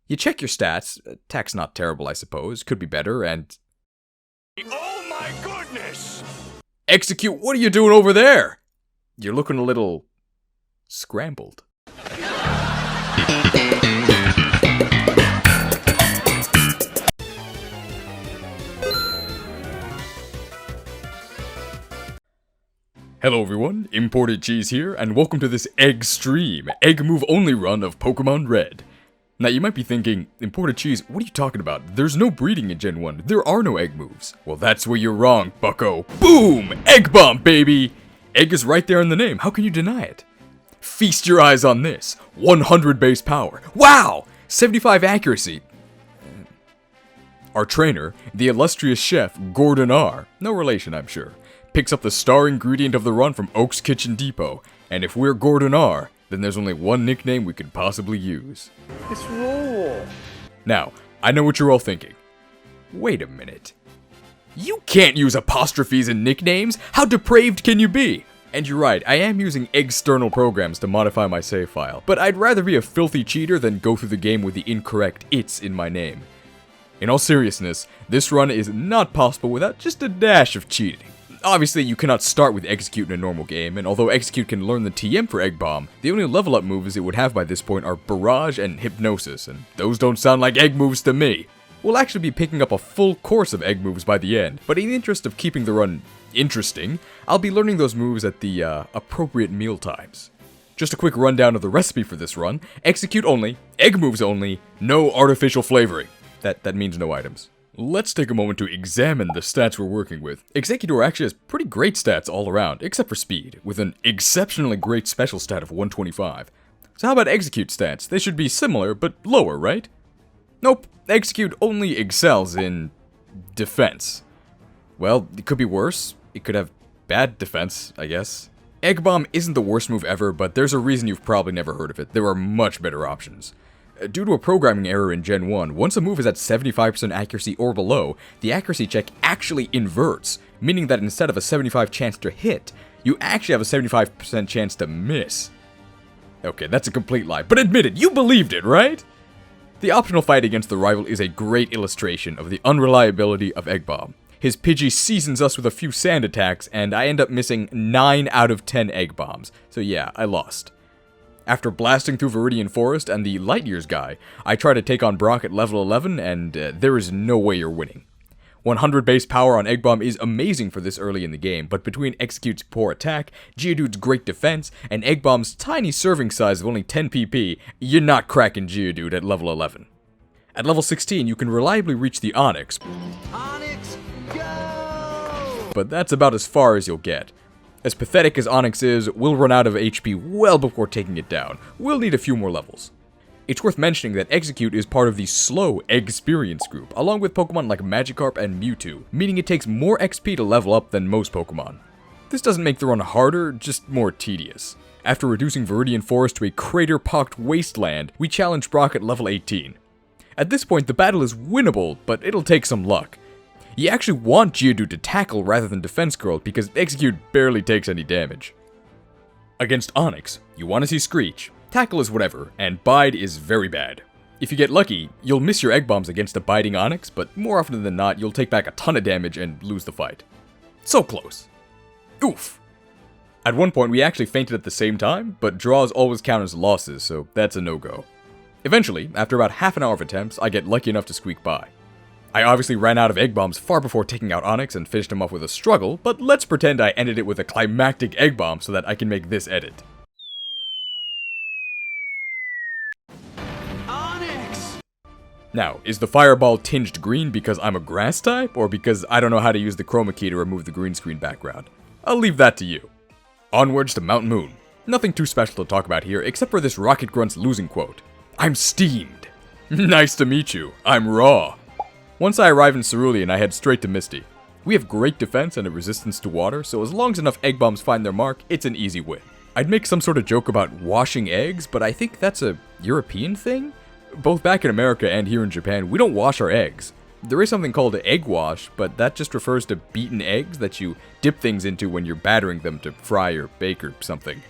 You check your stats. Attack's not terrible, I suppose. Could be better, and... Oh my goodness! Exeggcute, what are you doing over there? You're looking a little... scrambled. Hello everyone, Imported Cheese here, and welcome to this egg stream, egg move only run of Pokemon Red. Now you might be thinking, Imported Cheese, what are you talking about? There's no breeding in Gen 1, there are no egg moves. Well that's where you're wrong, bucko. Boom! Egg bomb, baby! Egg is right there in the name, how can you deny it? Feast your eyes on this, 100 base power. Wow! 75 accuracy. Our trainer, the illustrious chef, Gordon R., no relation I'm sure, picks up the star ingredient of the run from Oak's Kitchen Depot, and if we're Gordon R., then there's only one nickname we could possibly use. It's raw. Now, I know what you're all thinking. Wait a minute. You can't use apostrophes in nicknames! How depraved can you be? And you're right, I am using external programs to modify my save file, but I'd rather be a filthy cheater than go through the game with the incorrect "it's" in my name. In all seriousness, this run is not possible without just a dash of cheating. Obviously, you cannot start with Exeggcute in a normal game, and although Exeggcute can learn the TM for Egg Bomb, the only level up moves it would have by this point are Barrage and Hypnosis, and those don't sound like egg moves to me. We'll actually be picking up a full course of egg moves by the end, but in the interest of keeping the run interesting, I'll be learning those moves at the appropriate meal times. Just a quick rundown of the recipe for this run: Exeggcute only, egg moves only, no artificial flavoring. That means no items. Let's take a moment to examine the stats we're working with. Exeggutor actually has pretty great stats all around, except for speed, with an exceptionally great special stat of 125. So how about Exeggcute stats? They should be similar, but lower, right? Nope, Exeggcute only excels in... defense. Well, it could be worse. It could have bad defense, I guess. Egg Bomb isn't the worst move ever, but there's a reason you've probably never heard of it. There are much better options. Due to a programming error in Gen 1, once a move is at 75% accuracy or below, the accuracy check actually inverts, meaning that instead of a 75% chance to hit, you actually have a 75% chance to miss. Okay, that's a complete lie, but admit it, you believed it, right? The optional fight against the rival is a great illustration of the unreliability of Egg Bomb. His Pidgey seasons us with a few sand attacks, and I end up missing 9 out of 10 Egg Bombs, so yeah, I lost. After blasting through Viridian Forest and the Light Years guy, I try to take on Brock at level 11, and there is no way you're winning. 100 base power on Egg Bomb is amazing for this early in the game, but between Exeggute's poor attack, Geodude's great defense, and Egg Bomb's tiny serving size of only 10 PP, you're not cracking Geodude at level 11. At level 16, you can reliably reach the Onix, but that's about as far as you'll get. As pathetic as Onix is, we'll run out of HP well before taking it down. We'll need a few more levels. It's worth mentioning that Exeggcute is part of the slow Experience group, along with Pokemon like Magikarp and Mewtwo, meaning it takes more XP to level up than most Pokemon. This doesn't make the run harder, just more tedious. After reducing Viridian Forest to a crater-pocked wasteland, we challenge Brock at level 18. At this point, the battle is winnable, but it'll take some luck. You actually want Geodude to tackle rather than defense curl because Exeggcute barely takes any damage. Against Onix, you want to see Screech, tackle is whatever, and Bide is very bad. If you get lucky, you'll miss your Egg Bombs against a biting Onix, but more often than not, you'll take back a ton of damage and lose the fight. So close. Oof. At one point, we actually fainted at the same time, but draws always count as losses, so that's a no-go. Eventually, after about half an hour of attempts, I get lucky enough to squeak by. I obviously ran out of Egg Bombs far before taking out Onix and finished him off with a struggle, but let's pretend I ended it with a climactic Egg Bomb so that I can make this edit. Onix! Now, is the fireball tinged green because I'm a grass type, or because I don't know how to use the chroma key to remove the green screen background? I'll leave that to you. Onwards to Mount Moon. Nothing too special to talk about here, except for this Rocket Grunt's losing quote. I'm steamed. Nice to meet you. I'm raw. Once I arrive in Cerulean, I head straight to Misty. We have great defense and a resistance to water, so as long as enough Egg Bombs find their mark, it's an easy win. I'd make some sort of joke about washing eggs, but I think that's a European thing? Both back in America and here in Japan, we don't wash our eggs. There is something called egg wash, but that just refers to beaten eggs that you dip things into when you're battering them to fry or bake or something.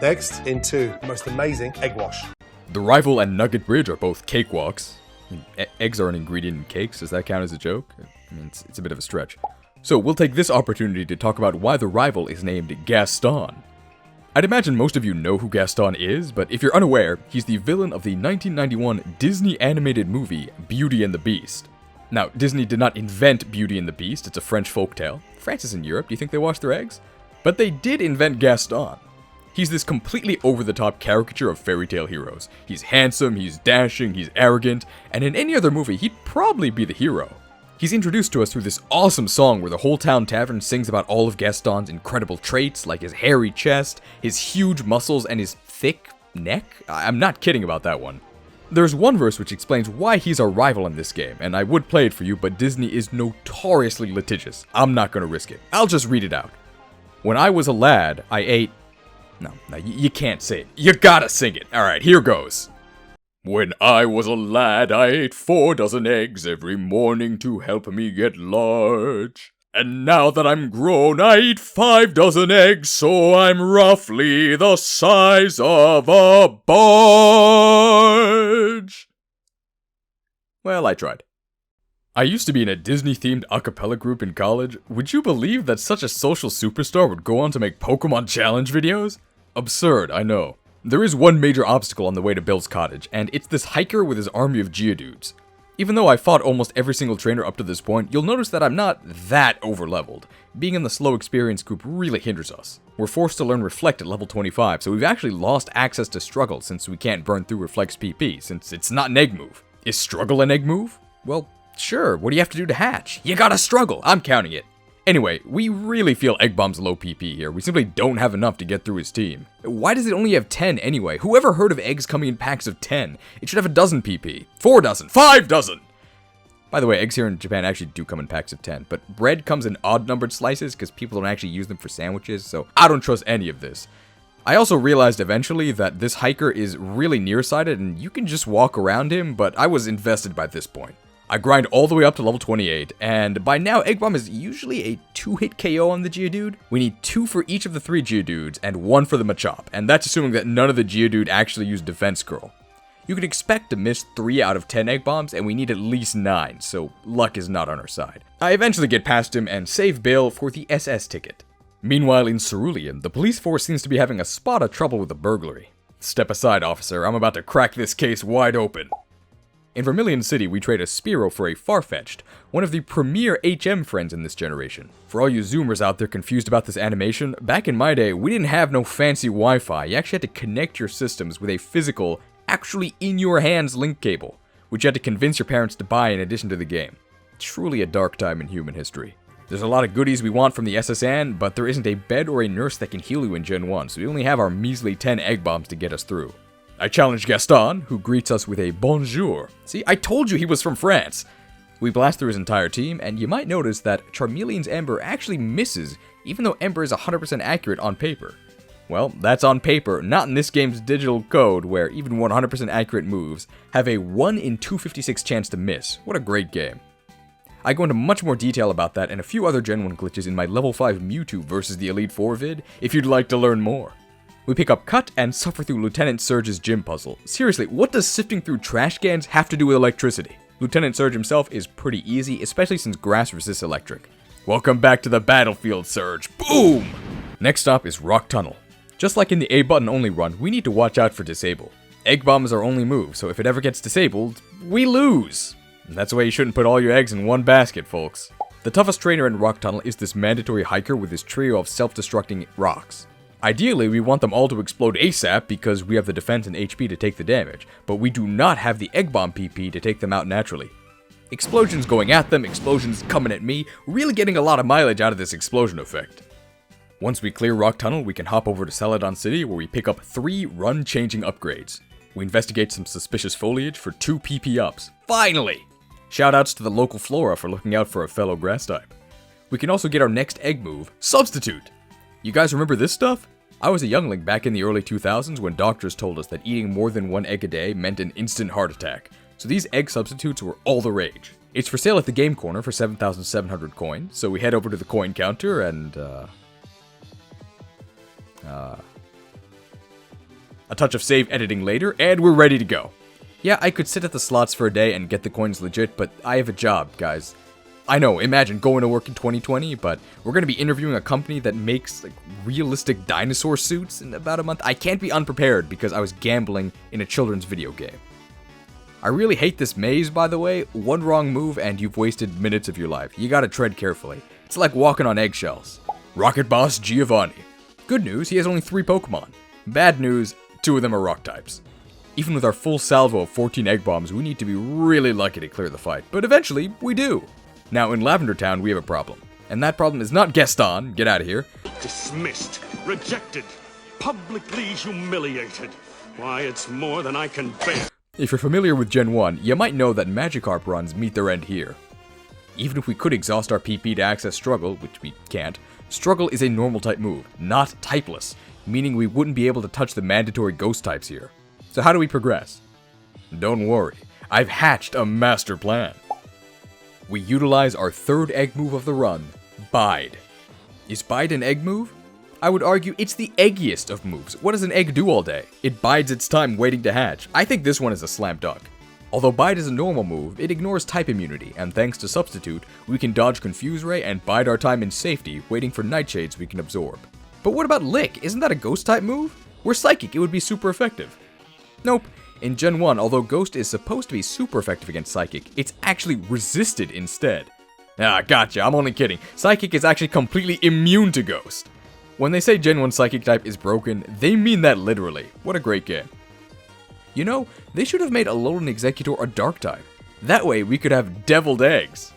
Next, into the most amazing egg wash. The Rival and Nugget Bridge are both cakewalks. Eggs are an ingredient in cakes. Does that count as a joke? I mean, it's a bit of a stretch. So we'll take this opportunity to talk about why the Rival is named Gaston. I'd imagine most of you know who Gaston is, but if you're unaware, he's the villain of the 1991 Disney animated movie Beauty and the Beast. Now, Disney did not invent Beauty and the Beast, it's a French folktale. France is in Europe, do you think they wash their eggs? But they did invent Gaston. He's this completely over-the-top caricature of fairy tale heroes. He's handsome, he's dashing, he's arrogant, and in any other movie, he'd probably be the hero. He's introduced to us through this awesome song where the whole town tavern sings about all of Gaston's incredible traits, like his hairy chest, his huge muscles, and his thick neck. I'm not kidding about that one. There's one verse which explains why he's our rival in this game, and I would play it for you, but Disney is notoriously litigious. I'm not gonna risk it. I'll just read it out. When I was a lad, I ate... No, you can't say it. You gotta sing it. Alright, here goes. When I was a lad, I ate 4 dozen eggs every morning to help me get large. And now that I'm grown, I eat 5 dozen eggs, so I'm roughly the size of a barge. Well, I tried. I used to be in a Disney-themed a cappella group in college. Would you believe that such a social superstar would go on to make Pokemon Challenge videos? Absurd, I know. There is one major obstacle on the way to Bill's cottage, and it's this hiker with his army of Geodudes. Even though I fought almost every single trainer up to this point, you'll notice that I'm not that over-leveled. Being in the slow experience group really hinders us. We're forced to learn Reflect at level 25, so we've actually lost access to Struggle since we can't burn through Reflect's PP, since it's not an egg move. Is Struggle an egg move? Well, sure, what do you have to do to hatch? You gotta struggle, I'm counting it. Anyway, we really feel Egg Bomb's low PP here. We simply don't have enough to get through his team. Why does it only have 10 anyway? Whoever heard of eggs coming in packs of 10? It should have a dozen PP. 4 dozen. 5 dozen! By the way, eggs here in Japan actually do come in packs of 10, but bread comes in odd-numbered slices because people don't actually use them for sandwiches, so I don't trust any of this. I also realized eventually that this hiker is really nearsighted and you can just walk around him, but I was invested by this point. I grind all the way up to level 28, and by now Egg Bomb is usually a 2-hit KO on the Geodude. We need 2 for each of the 3 Geodudes, and 1 for the Machop, and that's assuming that none of the Geodude actually use Defense Curl. You can expect to miss 3 out of 10 Egg Bombs, and we need at least 9, so luck is not on our side. I eventually get past him and save Bill for the SS ticket. Meanwhile in Cerulean, the police force seems to be having a spot of trouble with a burglary. Step aside, officer, I'm about to crack this case wide open. In Vermilion City, we trade a Spearow for a Farfetch'd, one of the premier HM friends in this generation. For all you Zoomers out there confused about this animation, back in my day, we didn't have no fancy Wi-Fi. You actually had to connect your systems with a physical, actually in-your-hands link cable, which you had to convince your parents to buy in addition to the game. Truly a dark time in human history. There's a lot of goodies we want from the SSN, but there isn't a bed or a nurse that can heal you in Gen 1, so we only have our measly 10 Egg Bombs to get us through. I challenge Gaston, who greets us with a bonjour. See, I told you he was from France! We blast through his entire team, and you might notice that Charmeleon's Ember actually misses, even though Ember is 100% accurate on paper. Well, that's on paper, not in this game's digital code, where even 100% accurate moves have a 1 in 256 chance to miss. What a great game. I go into much more detail about that and a few other Gen 1 glitches in my level 5 Mewtwo versus the Elite Four vid, if you'd like to learn more. We pick up Cut and suffer through Lieutenant Surge's gym puzzle. Seriously, what does sifting through trash cans have to do with electricity? Lieutenant Surge himself is pretty easy, especially since grass resists electric. Welcome back to the battlefield, Surge. Boom! Next stop is Rock Tunnel. Just like in the A button only run, we need to watch out for Disable. Egg Bomb is our only move, so if it ever gets disabled, we lose! And that's why you shouldn't put all your eggs in one basket, folks. The toughest trainer in Rock Tunnel is this mandatory hiker with his trio of self-destructing rocks. Ideally, we want them all to explode ASAP because we have the defense and HP to take the damage, but we do not have the Egg Bomb PP to take them out naturally. Explosions going at them, explosions coming at me, really getting a lot of mileage out of this explosion effect. Once we clear Rock Tunnel, we can hop over to Celadon City where we pick up 3 run-changing upgrades. We investigate some suspicious foliage for 2 PP ups. Finally! Shoutouts to the local flora for looking out for a fellow grass type. We can also get our next egg move, Substitute! You guys remember this stuff? I was a youngling back in the early 2000s when doctors told us that eating more than 1 egg a day meant an instant heart attack, so these egg substitutes were all the rage. It's for sale at the game corner for 7,700 coins, so we head over to the coin counter and, A touch of save editing later, and we're ready to go. Yeah, I could sit at the slots for a day and get the coins legit, but I have a job, guys. I know, imagine going to work in 2020, but we're going to be interviewing a company that makes like realistic dinosaur suits in about a month. I can't be unprepared because I was gambling in a children's video game. I really hate this maze, by the way. One wrong move and you've wasted minutes of your life. You gotta tread carefully. It's like walking on eggshells. Rocket Boss Giovanni. Good news, he has only 3 Pokemon. Bad news, 2 of them are rock types. Even with our full salvo of 14 egg bombs, we need to be really lucky to clear the fight, but eventually, we do. Now, in Lavender Town, we have a problem. And that problem is not Gaston, get out of here. Dismissed, rejected, publicly humiliated. Why, it's more than I can bear. If you're familiar with Gen 1, you might know that Magikarp runs meet their end here. Even if we could exhaust our PP to access Struggle, which we can't, Struggle is a normal type move, not typeless, meaning we wouldn't be able to touch the mandatory ghost types here. So how do we progress? Don't worry, I've hatched a master plan. We utilize our 3rd egg move of the run, Bide. Is Bide an egg move? I would argue it's the eggiest of moves. What does an egg do all day? It bides its time waiting to hatch. I think this one is a slam dunk. Although Bide is a normal move, it ignores type immunity, and thanks to Substitute, we can dodge Confuse Ray and bide our time in safety, waiting for Nightshades we can absorb. But what about Lick? Isn't that a Ghost type move? We're Psychic, it would be super effective. Nope. In Gen 1, although Ghost is supposed to be super effective against Psychic, it's actually resisted instead. Ah, gotcha, I'm only kidding. Psychic is actually completely immune to Ghost. When they say Gen 1 Psychic type is broken, they mean that literally. What a great game. You know, they should have made Alolan Exeggutor a Dark type. That way we could have deviled eggs.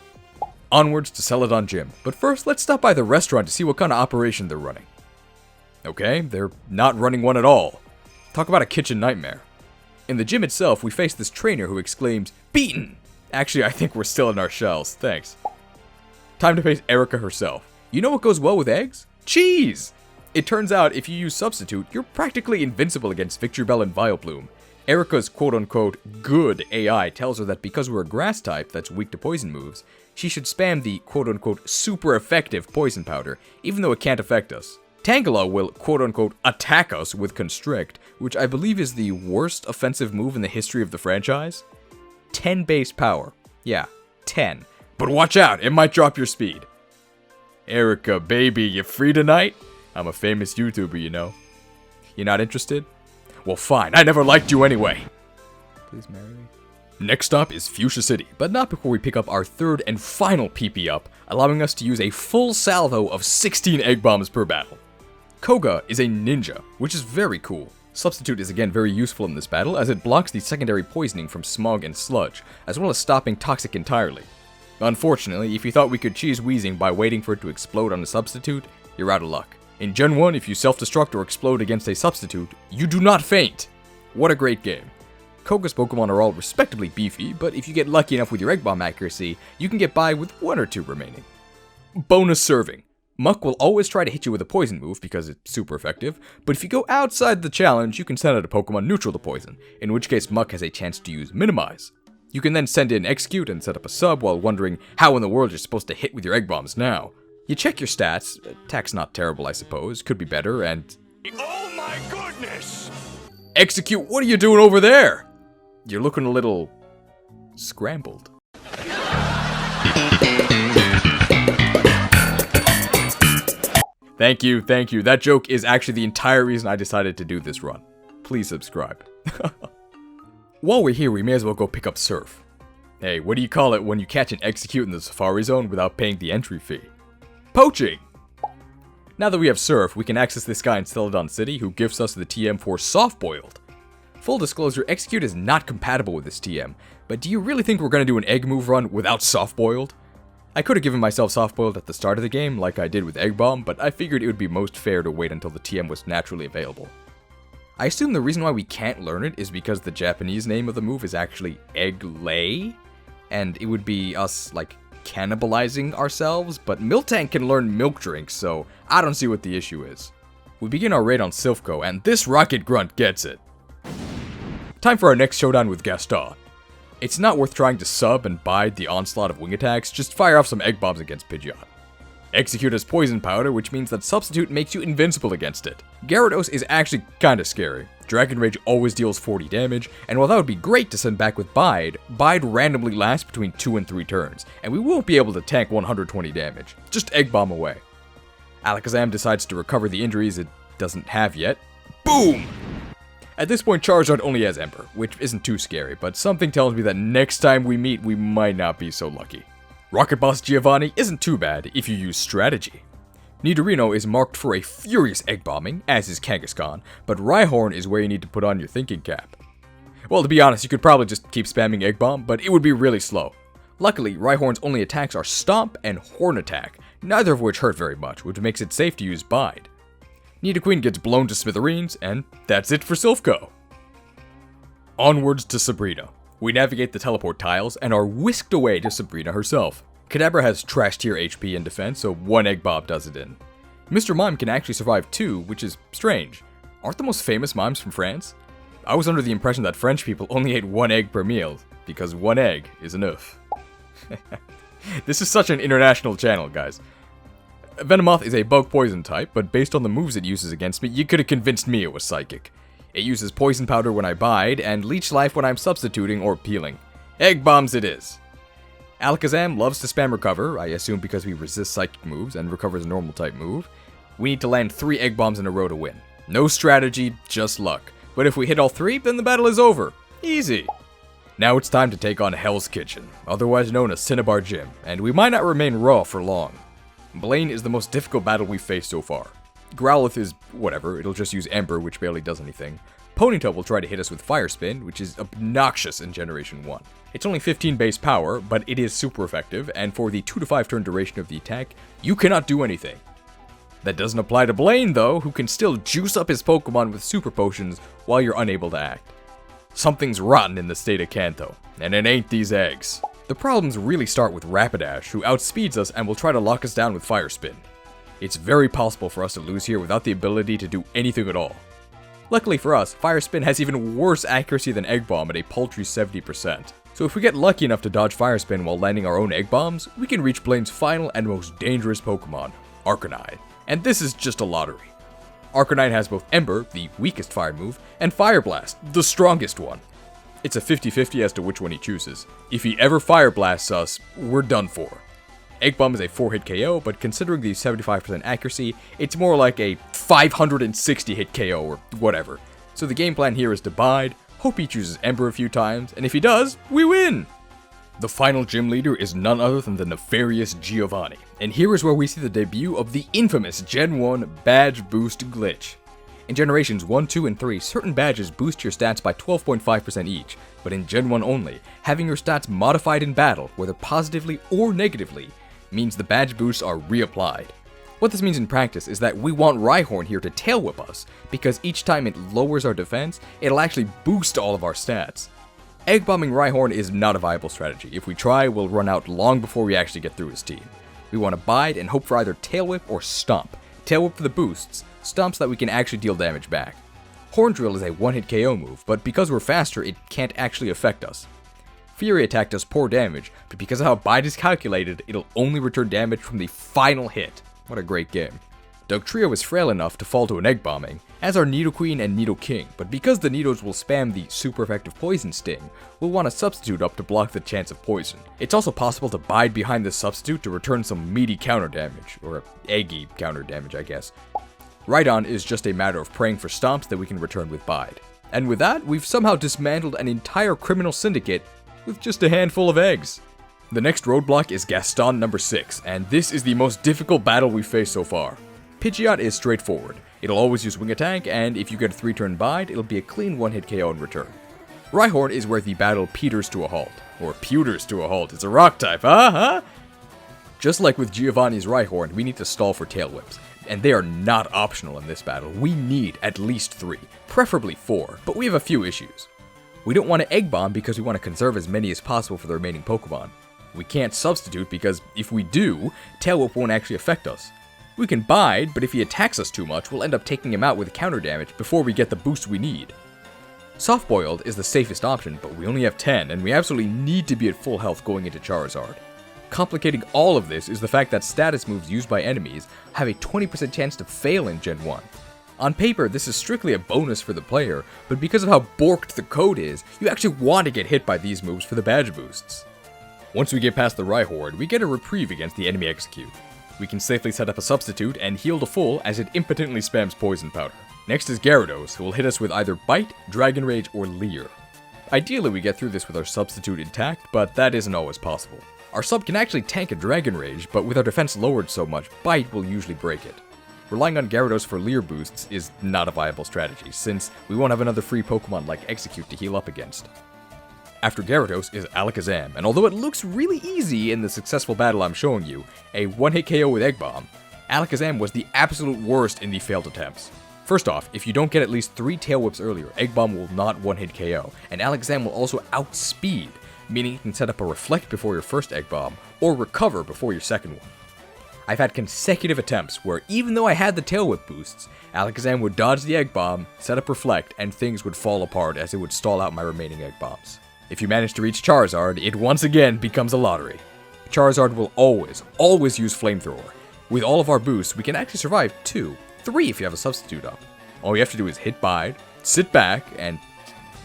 Onwards to Celadon Gym, but first let's stop by the restaurant to see what kind of operation they're running. Okay, they're not running one at all. Talk about a kitchen nightmare. In the gym itself, we face this trainer who exclaims, "Beaten!" Actually, I think we're still in our shells, thanks. Time to face Erica herself. You know what goes well with eggs? Cheese! It turns out if you use Substitute, you're practically invincible against Victreebel and Vileplume. Erica's quote-unquote good AI tells her that because we're a grass type that's weak to poison moves, she should spam the quote-unquote super effective poison powder, even though it can't affect us. Tangela will quote-unquote attack us with Constrict, which I believe is the worst offensive move in the history of the franchise. 10 base power. Yeah, 10. But watch out, it might drop your speed. Erica, baby, you free tonight? I'm a famous YouTuber, you know. You not interested? Well, fine, I never liked you anyway. Please marry me. Next stop is Fuchsia City, but not before we pick up our 3rd and final PP up, allowing us to use a full salvo of 16 egg bombs per battle. Koga is a ninja, which is very cool. Substitute is again very useful in this battle as it blocks the secondary poisoning from Smog and Sludge, as well as stopping Toxic entirely. Unfortunately, if you thought we could cheese Wheezing by waiting for it to explode on a Substitute, you're out of luck. In Gen 1, if you self-destruct or explode against a Substitute, you do not faint! What a great game. Koga's Pokemon are all respectably beefy, but if you get lucky enough with your Egg Bomb accuracy, you can get by with 1 or 2 remaining. Bonus serving. Muck will always try to hit you with a poison move because it's super effective, but if you go outside the challenge, you can send out a Pokemon neutral to poison, in which case Muck has a chance to use Minimize. You can then send in Exeggcute and set up a sub while wondering how in the world you're supposed to hit with your Egg Bombs now. You check your stats, attack's not terrible I suppose, could be better, and... Oh my goodness! Exeggcute, what are you doing over there? You're looking a little... scrambled. Thank you, that joke is actually the entire reason I decided to do this run. Please subscribe. While we're here, we may as well go pick up Surf. Hey, what do you call it when you catch an Exeggcute in the Safari Zone without paying the entry fee? Poaching! Now that we have Surf, we can access this guy in Celadon City who gives us the TM for Soft Boiled. Full disclosure, Exeggcute is not compatible with this TM, but do you really think we're gonna do an egg move run without Soft Boiled? I could have given myself Soft Boiled at the start of the game, like I did with Egg Bomb, but I figured it would be most fair to wait until the TM was naturally available. I assume the reason why we can't learn it is because the Japanese name of the move is actually Egg Lay, and it would be us, like, cannibalizing ourselves, but Miltank can learn Milk Drink, so I don't see what the issue is. We begin our raid on Silphco, and this Rocket Grunt gets it. Time for our next showdown with Gaston. It's not worth trying to sub and bide the onslaught of wing attacks, just fire off some egg bombs against Pidgeot. Exeggcute has poison powder, which means that Substitute makes you invincible against it. Gyarados is actually kinda scary. Dragon Rage always deals 40 damage, and while that would be great to send back with Bide randomly lasts between 2 and 3 turns, and we won't be able to tank 120 damage. Just Egg Bomb away. Alakazam decides to recover the injuries it doesn't have yet. Boom! At this point, Charizard only has Ember, which isn't too scary, but something tells me that next time we meet, we might not be so lucky. Rocket Boss Giovanni isn't too bad if you use strategy. Nidorino is marked for a furious egg bombing, as is Kangaskhan, but Rhyhorn is where you need to put on your thinking cap. Well, to be honest, you could probably just keep spamming Egg Bomb, but it would be really slow. Luckily, Rhyhorn's only attacks are Stomp and Horn Attack, neither of which hurt very much, which makes it safe to use Bide. Nidoqueen gets blown to smithereens, and that's it for Silphco. Onwards to Sabrina. We navigate the teleport tiles and are whisked away to Sabrina herself. Kadabra has trash tier HP and defense, so 1 Egg Bomb does it in. Mr. Mime can actually survive 2, which is strange. Aren't the most famous mimes from France? I was under the impression that French people only ate 1 egg per meal, because 1 egg is enough. This is such an international channel, guys. Venomoth is a bug poison type, but based on the moves it uses against me, you could have convinced me it was psychic. It uses poison powder when I bide, and leech life when I'm substituting or peeling. Egg bombs it is. Alakazam loves to spam recover, I assume because we resist psychic moves and recovers a normal type move. We need to land 3 egg bombs in a row to win. No strategy, just luck. But if we hit all 3, then the battle is over. Easy. Now it's time to take on Hell's Kitchen, otherwise known as Cinnabar Gym, and we might not remain raw for long. Blaine is the most difficult battle we've faced so far. Growlithe is whatever, it'll just use Ember, which barely does anything. Ponyta will try to hit us with Fire Spin, which is obnoxious in Generation 1. It's only 15 base power, but it is super effective, and for the 2 to 5 turn duration of the attack, you cannot do anything. That doesn't apply to Blaine, though, who can still juice up his Pokemon with super potions while you're unable to act. Something's rotten in the state of Kanto, and it ain't these eggs. The problems really start with Rapidash, who outspeeds us and will try to lock us down with Fire Spin. It's very possible for us to lose here without the ability to do anything at all. Luckily for us, Fire Spin has even worse accuracy than Egg Bomb at a paltry 70%. So if we get lucky enough to dodge Fire Spin while landing our own Egg Bombs, we can reach Blaine's final and most dangerous Pokemon, Arcanine. And this is just a lottery. Arcanine has both Ember, the weakest fire move, and Fire Blast, the strongest one. It's a 50-50 as to which one he chooses. If he ever Fire Blasts us, we're done for. Egg Bomb is a 4-hit KO, but considering the 75% accuracy, it's more like a 560-hit KO or whatever. So the game plan here is to bide, hope he chooses Ember a few times, and if he does, we win! The final gym leader is none other than the nefarious Giovanni, and here is where we see the debut of the infamous Gen 1 Badge Boost glitch. In Generations 1, 2, and 3, certain badges boost your stats by 12.5% each, but in Gen 1 only, having your stats modified in battle, whether positively or negatively, means the badge boosts are reapplied. What this means in practice is that we want Rhyhorn here to tail whip us, because each time it lowers our defense, it'll actually boost all of our stats. Egg bombing Rhyhorn is not a viable strategy. If we try, we'll run out long before we actually get through his team. We want to bide and hope for either Tail Whip or Stomp. Tail Whip for the boosts, Stomp so that we can actually deal damage back. Horn Drill is a 1-hit KO move, but because we're faster, it can't actually affect us. Fury Attack does poor damage, but because of how Bide is calculated, it'll only return damage from the final hit. What a great game. Dugtrio is frail enough to fall to an Egg Bombing, as are Nidoqueen and Nidoking, but because the Nidos will spam the super effective Poison Sting, we'll want to substitute up to block the chance of poison. It's also possible to bide behind this substitute to return some meaty counter damage, or eggy counter damage, I guess. Rhydon is just a matter of praying for stomps that we can return with bide. And with that, we've somehow dismantled an entire criminal syndicate with just a handful of eggs. The next roadblock is Gaston number 6, and this is the most difficult battle we've faced so far. Pidgeot is straightforward. It'll always use Wing Attack, and if you get a 3-turn bide, it'll be a clean 1-hit KO in return. Rhyhorn is where the battle peters to a halt. Or pewters to a halt, it's a rock type, huh? Just like with Giovanni's Rhyhorn, we need to stall for Tail Whips, and they are not optional in this battle. We need at least 3, preferably 4, but we have a few issues. We don't want to Egg Bomb because we want to conserve as many as possible for the remaining Pokemon. We can't substitute because if we do, Tail Whip won't actually affect us. We can bide, but if he attacks us too much, we'll end up taking him out with counter damage before we get the boost we need. Soft-boiled is the safest option, but we only have 10, and we absolutely need to be at full health going into Charizard. Complicating all of this is the fact that status moves used by enemies have a 20% chance to fail in Gen 1. On paper, this is strictly a bonus for the player, but because of how borked the code is, you actually want to get hit by these moves for the badge boosts. Once we get past the Rhyhorde, we get a reprieve against the enemy Exeggcute. We can safely set up a substitute and heal to full as it impotently spams Poison Powder. Next is Gyarados, who will hit us with either Bite, Dragon Rage, or Leer. Ideally we get through this with our substitute intact, but that isn't always possible. Our sub can actually tank a Dragon Rage, but with our defense lowered so much, Bite will usually break it. Relying on Gyarados for Leer boosts is not a viable strategy, since we won't have another free Pokemon like Exeggcute to heal up against. After Gyarados is Alakazam, and although it looks really easy in the successful battle I'm showing you, a one-hit KO with Egg Bomb, Alakazam was the absolute worst in the failed attempts. First off, if you don't get at least 3 Tail Whips earlier, Egg Bomb will not one-hit KO, and Alakazam will also outspeed, meaning you can set up a Reflect before your first Egg Bomb, or Recover before your second one. I've had consecutive attempts where, even though I had the Tail Whip boosts, Alakazam would dodge the Egg Bomb, set up Reflect, and things would fall apart as it would stall out my remaining Egg Bombs. If you manage to reach Charizard, it once again becomes a lottery. Charizard will always use Flamethrower. With all of our boosts, we can actually survive 2, 3 if you have a substitute up. All you have to do is hit Bide, sit back, and...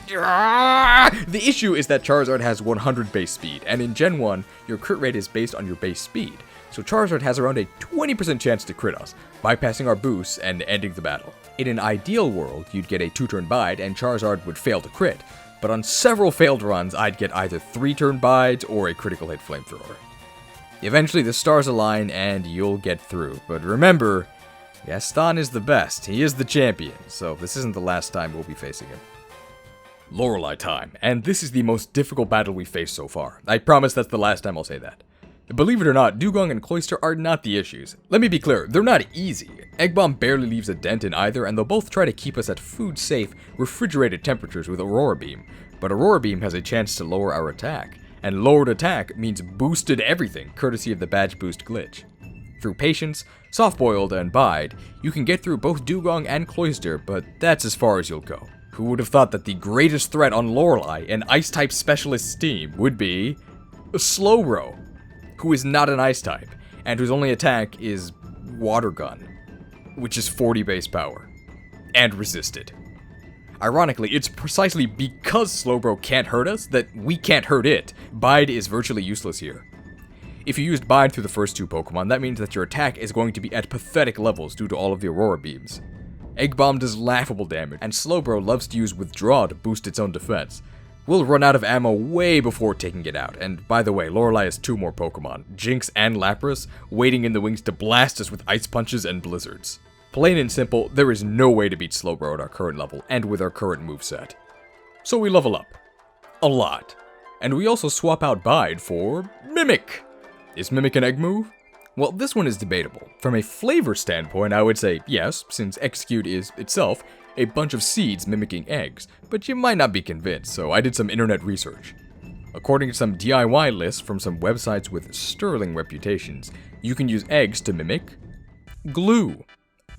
The issue is that Charizard has 100 base speed, and in Gen 1, your crit rate is based on your base speed. So Charizard has around a 20% chance to crit us, bypassing our boosts and ending the battle. In an ideal world, you'd get a 2-turn Bide and Charizard would fail to crit, but on several failed runs, I'd get either 3-turn Bides or a critical hit Flamethrower. Eventually the stars align and you'll get through, but remember, Gaston is the best, he is the champion, so this isn't the last time we'll be facing him. Lorelei time, and this is the most difficult battle we've faced so far. I promise that's the last time I'll say that. Believe it or not, Dewgong and Cloyster are not the issues. Let me be clear, they're not easy. Egg Bomb barely leaves a dent in either, and they'll both try to keep us at food-safe, refrigerated temperatures with Aurora Beam. But Aurora Beam has a chance to lower our attack, and lowered attack means boosted everything, courtesy of the badge boost glitch. Through Patience, Soft-Boiled, and Bide, you can get through both Dewgong and Cloyster, but that's as far as you'll go. Who would have thought that the greatest threat on Lorelei, an Ice-type specialist team, would be a Slowbro, who is not an Ice-type, and whose only attack is Water Gun, which is 40 base power, and resisted. Ironically, it's precisely because Slowbro can't hurt us that we can't hurt it. Bide is virtually useless here. If you used Bide through the first 2 Pokemon, that means that your attack is going to be at pathetic levels due to all of the Aurora Beams. Egg Bomb does laughable damage, and Slowbro loves to use Withdraw to boost its own defense. We'll run out of ammo way before taking it out, and by the way, Lorelei has 2 more Pokemon, Jinx and Lapras, waiting in the wings to blast us with Ice Punches and Blizzards. Plain and simple, there is no way to beat Slowbro at our current level, and with our current moveset. So we level up. A lot. And we also swap out Bide for Mimic. Is Mimic an egg move? Well, this one is debatable. From a flavor standpoint, I would say yes, since Exeggcute is, itself, a bunch of seeds mimicking eggs, but you might not be convinced, so I did some internet research. According to some DIY lists from some websites with sterling reputations, you can use eggs to mimic glue,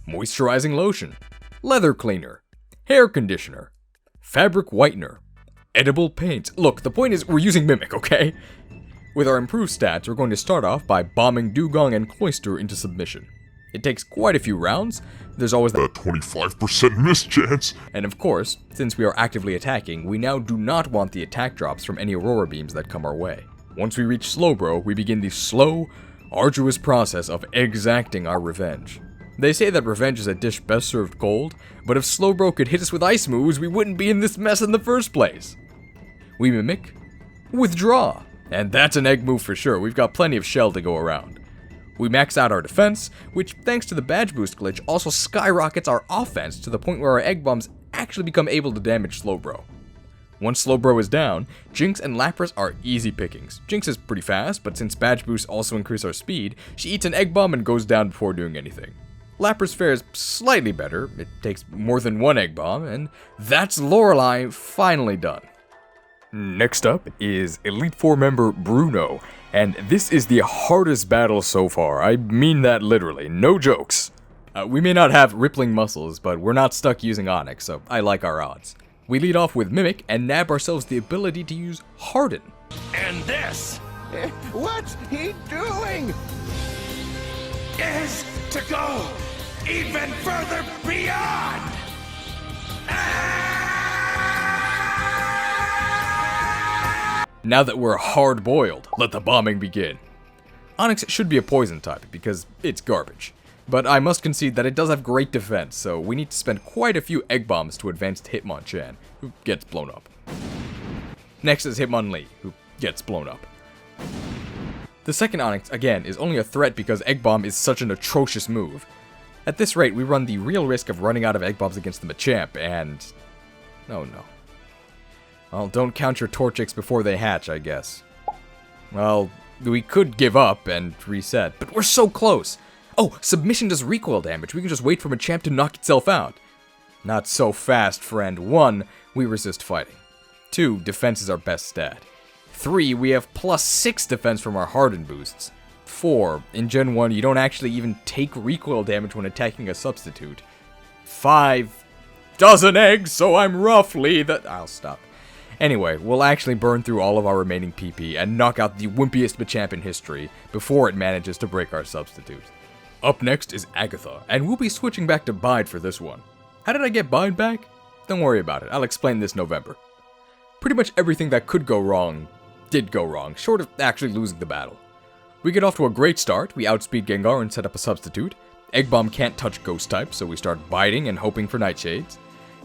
moisturizing lotion, leather cleaner, hair conditioner, fabric whitener, edible paint. Look, the point is we're using Mimic, okay? With our improved stats, we're going to start off by bombing Dewgong and Cloyster into submission. It takes quite a few rounds, there's always that 25% miss chance. And of course, since we are actively attacking, we now do not want the attack drops from any Aurora Beams that come our way. Once we reach Slowbro, we begin the slow, arduous process of exacting our revenge. They say that revenge is a dish best served cold, but if Slowbro could hit us with ice moves, we wouldn't be in this mess in the first place. We mimic, withdraw, and that's an egg move for sure. We've got plenty of shell to go around. We max out our defense, which thanks to the badge boost glitch also skyrockets our offense to the point where our egg bombs actually become able to damage Slowbro. Once Slowbro is down, Jinx and Lapras are easy pickings. Jinx is pretty fast, but since badge boosts also increase our speed, she eats an egg bomb and goes down before doing anything. Lapras fares slightly better, it takes more than 1 egg bomb, and that's Lorelei finally done. Next up is Elite Four member Bruno, and this is the hardest battle so far. I mean that literally, no jokes. We may not have rippling muscles, but we're not stuck using Onyx, so I like our odds. We lead off with Mimic and nab ourselves the ability to use Harden. And this What's he doing? is to go. even further beyond! Now that we're hard-boiled, let the bombing begin. Onix should be a poison type, because it's garbage. But I must concede that it does have great defense, so we need to spend quite a few egg bombs to advance to Hitmonchan, who gets blown up. Next is Hitmonlee, who gets blown up. The second Onix, again, is only a threat because Egg Bomb is such an atrocious move. At this rate, we run the real risk of running out of Egg Bombs against the Machamp, and... oh no. Well, don't count your Torchics before they hatch, I guess. Well, we could give up and reset, but we're so close! Oh, Submission does recoil damage. We can just wait for Machamp to knock itself out. Not so fast, friend. 1, we resist fighting. 2, defense is our best stat. 3, we have +6 defense from our Harden boosts. 4, in Gen 1, you don't actually even take recoil damage when attacking a substitute. 5, dozen eggs, so I'm roughly the... I'll stop. Anyway, we'll actually burn through all of our remaining PP and knock out the wimpiest Machamp in history before it manages to break our substitute. Up next is Agatha, and we'll be switching back to Bide for this one. How did I get Bide back? Don't worry about it, I'll explain this November. Pretty much everything that could go wrong did go wrong, short of actually losing the battle. We get off to a great start, we outspeed Gengar and set up a substitute. Egg Bomb can't touch Ghost type, so we start biting and hoping for Nightshades.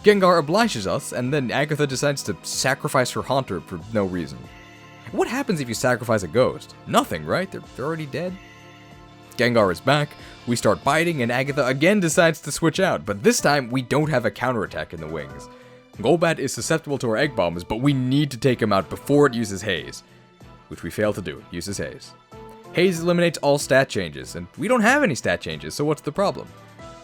Gengar obliges us, and then Agatha decides to sacrifice her Haunter for no reason. What happens if you sacrifice a Ghost? Nothing, right? They're already dead? Gengar is back, we start biting, and Agatha again decides to switch out, but this time we don't have a counterattack in the wings. Golbat is susceptible to our Egg Bombs, but we need to take him out before it uses Haze. Which we fail to do, it uses Haze. Haze eliminates all stat changes, and we don't have any stat changes, so what's the problem?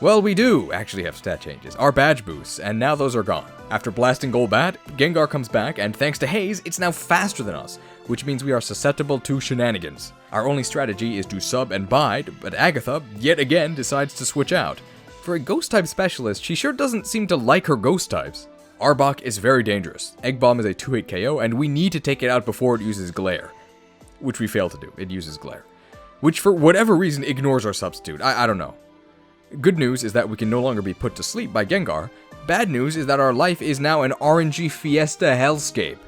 Well, we do actually have stat changes, our badge boosts, and now those are gone. After blasting Golbat, Gengar comes back, and thanks to Haze, it's now faster than us, which means we are susceptible to shenanigans. Our only strategy is to sub and bide, but Agatha, yet again, decides to switch out. For a Ghost-type specialist, she sure doesn't seem to like her Ghost types. Arbok is very dangerous. Egg Bomb is a 2-hit KO, and we need to take it out before it uses Glare. Which we fail to do, it uses Glare. Which for whatever reason ignores our substitute, I don't know. Good news is that we can no longer be put to sleep by Gengar. Bad news is that our life is now an RNG Fiesta hellscape.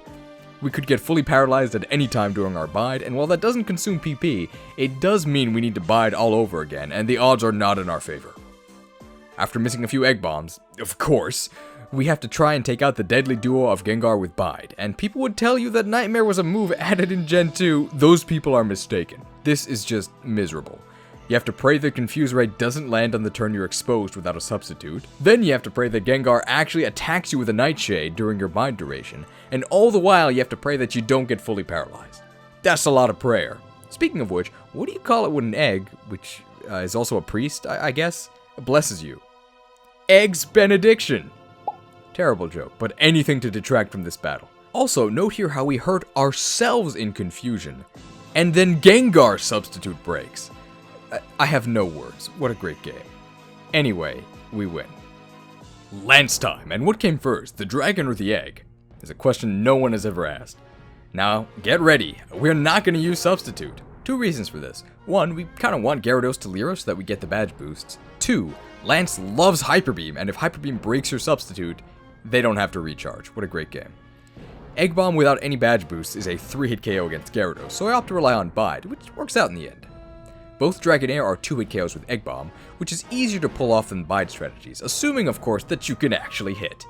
We could get fully paralyzed at any time during our bide, and while that doesn't consume PP, it does mean we need to bide all over again, and the odds are not in our favor. After missing a few Egg Bombs, of course, we have to try and take out the deadly duo of Gengar with Bide, and people would tell you that Nightmare was a move added in Gen 2, those people are mistaken. This is just miserable. You have to pray that Confuse Ray doesn't land on the turn you're exposed without a substitute. Then you have to pray that Gengar actually attacks you with a Nightshade during your bind duration. And all the while you have to pray that you don't get fully paralyzed. That's a lot of prayer. Speaking of which, what do you call it when an egg, which is also a priest, I guess, blesses you? Egg's benediction! Terrible joke, but anything to detract from this battle. Also, note here how we hurt ourselves in confusion. And then Gengar's substitute breaks. I have no words. What a great game. Anyway, we win. Lance time, and what came first, the dragon or the egg? Is a question no one has ever asked. Now, get ready. We're not going to use substitute. 2 reasons for this. 1, we kind of want Gyarados to Lero so that we get the badge boosts. 2, Lance loves Hyper Beam, and if Hyper Beam breaks your substitute, they don't have to recharge. What a great game. Egg Bomb without any badge boosts is a 3-hit KO against Gyarados, so I opt to rely on Bide, which works out in the end. Both Dragonair are 2-hit KOs with Egg Bomb, which is easier to pull off than Bide strategies, assuming of course that you can actually hit.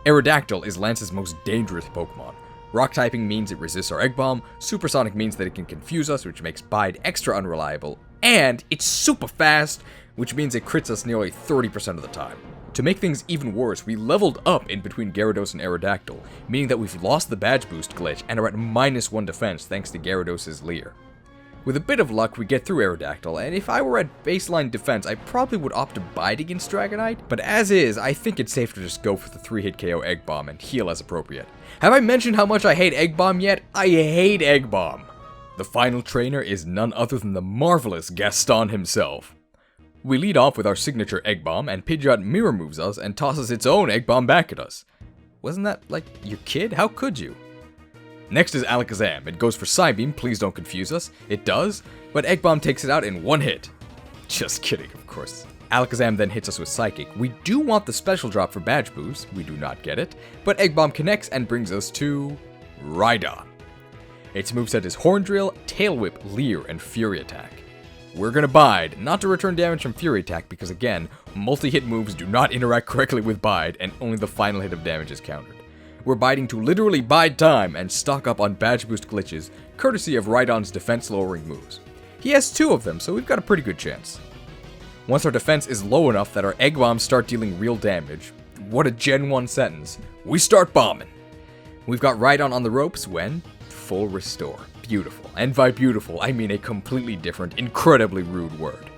Aerodactyl is Lance's most dangerous Pokemon. Rock typing means it resists our Egg Bomb, Supersonic means that it can confuse us, which makes Bide extra unreliable, and it's super fast, which means it crits us nearly 30% of the time. To make things even worse, we leveled up in between Gyarados and Aerodactyl, meaning that we've lost the badge boost glitch and are at -1 defense thanks to Gyarados' Leer. With a bit of luck, we get through Aerodactyl, and if I were at baseline defense, I probably would opt to bide against Dragonite, but as is, I think it's safe to just go for the 3-hit KO Egg Bomb and heal as appropriate. Have I mentioned how much I hate Egg Bomb yet? I hate Egg Bomb! The final trainer is none other than the marvelous Gaston himself. We lead off with our signature Egg Bomb, and Pidgeot mirror moves us and tosses its own Egg Bomb back at us. Wasn't that, like, your kid? How could you? Next is Alakazam. It goes for Psybeam, please don't confuse us. It does, but Egg Bomb takes it out in 1 hit. Just kidding, of course. Alakazam then hits us with Psychic. We do want the special drop for Badge Boost, we do not get it, but Egg Bomb connects and brings us to Rhydon. Its moveset is Horn Drill, Tail Whip, Leer, and Fury Attack. We're gonna Bide, not to return damage from Fury Attack because again, multi-hit moves do not interact correctly with Bide and only the final hit of damage is countered. We're biding to literally bide time and stock up on Badge Boost glitches, courtesy of Rhydon's defense lowering moves. He has 2 of them, so we've got a pretty good chance. Once our defense is low enough that our Egg Bombs start dealing real damage, what a Gen 1 sentence, we start bombing. We've got Rhydon on the ropes when full restore. Beautiful. And by beautiful, I mean a completely different, incredibly rude word.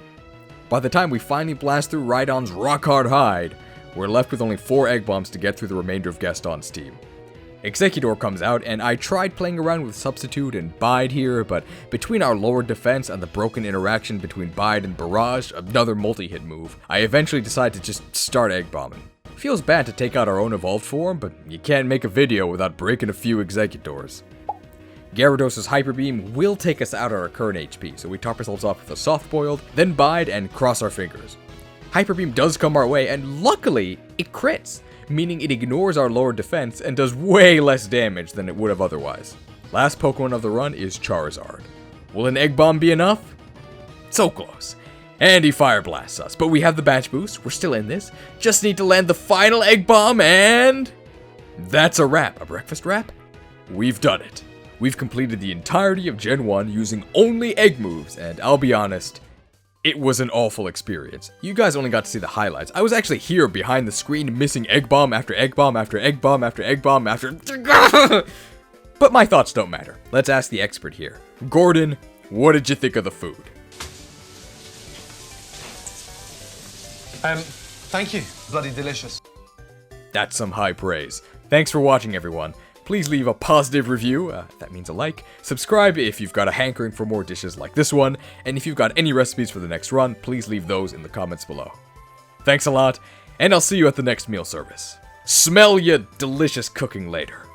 By the time we finally blast through Rhydon's rock-hard hide, we're left with only 4 Egg Bombs to get through the remainder of Gaston's team. Exeggcute comes out, and I tried playing around with Substitute and Bide here, but between our lowered defense and the broken interaction between Bide and Barrage, another multi-hit move, I eventually decided to just start Egg Bombing. Feels bad to take out our own evolved form, but you can't make a video without breaking a few Exeggcutors. Gyarados' Hyper Beam will take us out at our current HP, so we top ourselves off with a Soft Boiled, then Bide and cross our fingers. Hyper Beam does come our way, and luckily, it crits, meaning it ignores our lower defense and does way less damage than it would have otherwise. Last Pokemon of the run is Charizard. Will an Egg Bomb be enough? So close. And he Fire Blasts us, but we have the Badge Boost, we're still in this, just need to land the final Egg Bomb, and that's a wrap. A breakfast wrap? We've done it. We've completed the entirety of Gen 1 using only egg moves, and I'll be honest, it was an awful experience. You guys only got to see the highlights. I was actually here behind the screen missing Egg Bomb after Egg Bomb after Egg Bomb after Egg Bomb after... But my thoughts don't matter. Let's ask the expert here. Gordon, what did you think of the food? Thank you. Bloody delicious. That's some high praise. Thanks for watching, everyone. Please leave a positive review, that means a like, subscribe if you've got a hankering for more dishes like this one, and if you've got any recipes for the next run, please leave those in the comments below. Thanks a lot, and I'll see you at the next meal service. Smell ya delicious cooking later.